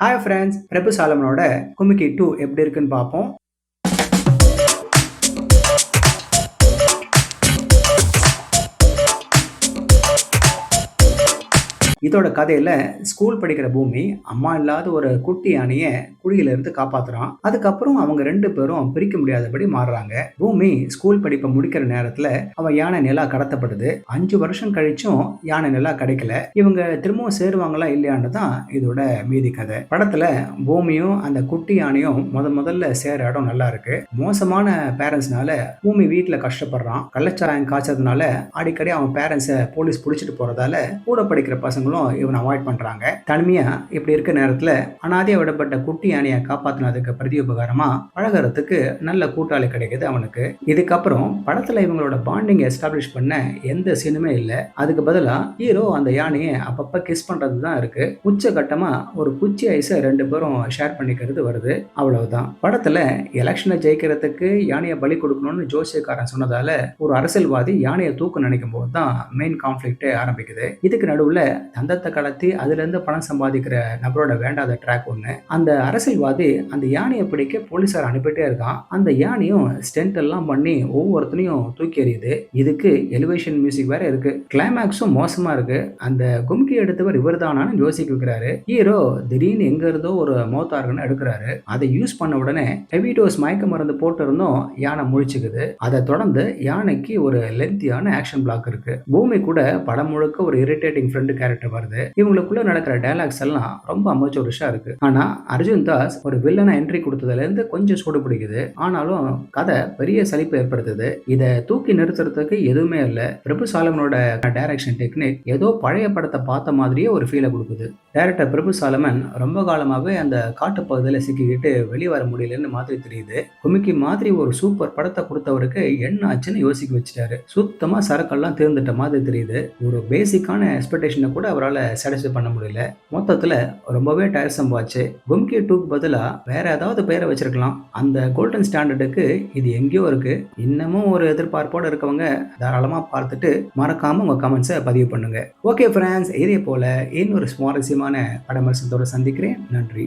Hi friends, பிரபு சாலமனோட கும்மிக்கி 2 எப்படி இருக்குன்னு பார்ப்போம். இதோட கதையில ஸ்கூல் படிக்கிற பூமி அம்மா இல்லாத ஒரு குட்டி யானைய குழியில இருந்து காப்பாத்துறான். அதுக்கப்புறம் அவங்க 2 பேரும் பிரிக்க முடியாதபடி மாறுறாங்க. பூமி ஸ்கூல் படிப்பை முடிக்கிற நேரத்துல அவன் யானை நிலா கடத்தப்படுது. 5 வருஷம் கழிச்சும் யானை நிலா கிடைக்கல. இவங்க திரும்பவும் சேருவாங்களா இல்லையான்னு தான் இதோட மீதி கதை. படத்துல பூமியும் அந்த குட்டி யானையும் முதல்ல சேர இடம் நல்லா இருக்கு. மோசமான பேரண்ட்ஸ்னால பூமி வீட்டுல கஷ்டப்படுறான். கள்ளச்சாராயம் காய்ச்சதுனால அடிக்கடி அவன் பேரண்ட்ஸை போலீஸ் பிடிச்சிட்டு போறதால கூட படிக்கிற பசங்களும் இவனை அவாய்ட் பண்றாங்க. தனிமையா இப்படி இருக்க நேரத்துல அனாதையா விடப்பட்ட குட்டி யானையை காப்பாத்தினதுக்கு பிரதி உபகாரமா பழகிறதுக்கு நல்ல கூட்டாளி கிடைக்குது அவனுக்கு. இதுக்கப்புறம் படத்துல இவங்களோட பாண்டிங் எஸ்டாப்ளிஷ் பண்ண எந்த சீனுமே இல்ல. அதுக்கு பதிலா ஹீரோ அந்த யானையை அப்பப்ப கிஸ் பண்றது தான் இருக்கு. உச்சகட்டமா ஒரு குச்சி ஐஸை 2 பேரும் ஷேர் பண்ணிக்கிறது வருது. அவ்வளவுதான். படத்துல எலெக்ஷனை ஜெயிக்கிறதுக்கு யானையை பலி கொடுக்கணும்னு ஜோசியக்காரன் சொன்னதால ஒரு அரசியல்வாதி யானையை தூக்க நினைக்கும் போது தான் மெயின் கான்ஃபிளிக்ட் ஆரம்பிக்குது. இதுக்கு நடுவுல தந்தத்தை கடத்தி அதுல இருந்து பணம் சம்பாதிக்கிற நபரோட வேண்டாத ட்ராக் ஒண்ணு. அந்த அரசியல்வாதி அந்த யானையை பிடிக்க போலீசார் அனுப்பிட்டே இருக்கான். அந்த யானையும் ஸ்டென்ட் எல்லாம் பண்ணி ஒவ்வொருத்தனையும் தூக்கி எறியுது. இதுக்கு எலிவேஷன் மியூசிக் வேற இருக்கு. கிளைமேக்ஸும் மோசமா இருக்கு. அந்த கும்கி எடுத்தவர் இவர் தானான்னு யோசிக்க வைக்கிறாரு. ஹீரோ திடீர்னு எங்க இருந்தோ ஒரு மவுத் ஆர்கன் எடுக்கிறாரு. அதை யூஸ் பண்ண உடனே ஹெவி டோஸ் மயக்க மருந்து போட்டு இருந்தும் யானை முழிச்சுக்குது. அதை தொடர்ந்து யானைக்கு ஒரு லென்த்தியான ஆக்ஷன் பிளாக் இருக்கு. பூமி கூட படம் முழுக்க ஒரு இரிட்டேட்டிங் ஃப்ரெண்ட் கேரக்டர் வருது. இவங்களுக்குள்ள நடக்கிற டயலாக்ஸ் எல்லாம் ரொம்ப அமச்சோரிஷா இருக்கு. ஆனா அர்ஜுன் தாஸ் ஒரு வில்லனா என்ட்ரி கொடுத்ததுல இருந்து கொஞ்சம் சூடு பிடிக்குது. ஆனாலும் கதை பெரிய சலிப்பு ஏற்படுத்துது. இதை தூக்கி நிறுத்துறதுக்கு எதுவுமே இல்ல. பிரபு சாலமனோட டைரக்ஷன் டெக்னிக் ஏதோ பழைய படத்தை பார்த்த மாதிரியே ஒரு ஃபீலை கொடுக்குது. டைரக்டர் பிரபு சாலமன் ரொம்ப காலமாவே அந்த காட்டு பகுதியில சிக்கிக்கிட்டு வெளியே வர முடியலன்னு மாதிரி தெரியுது. குமிக்கி மாதிரி ஒரு சூப்பர் படத்தை கொடுத்தவருக்கு என்ன ஆச்சுன்னு யோசிக்க வச்சுட்டாரு. சுத்தமா சரக்கெல்லாம் தேர்ந்துட்ட மாதிரி தெரியுது. ஒரு பேசிக்கான எக்ஸ்பெக்டேஷனை கூட அவரால் சாட்டிஸ்ஃபை பண்ண முடியல. மொத்தத்தில் ரொம்பவே டயர்சம் ஆச்சு. கும்கி 2க்கு பதிலாக வேற ஏதாவது பெயரை வச்சிருக்கலாம். அந்த கோல்டன் ஸ்டாண்டர்டுக்கு இது எங்கேயோ இருக்கு. இன்னமும் ஒரு எதிர்பார்ப்போடு இருக்கவங்க தாராளமாக பார்த்துட்டு மறக்காம உங்க கமெண்ட்ஸை பதிவு பண்ணுங்க. ஓகே ஃப்ரெண்ட்ஸ், இதே போல இன்னொரு சுவாரஸ்யமான படமரசத்தோட சந்திக்கிறேன். நன்றி.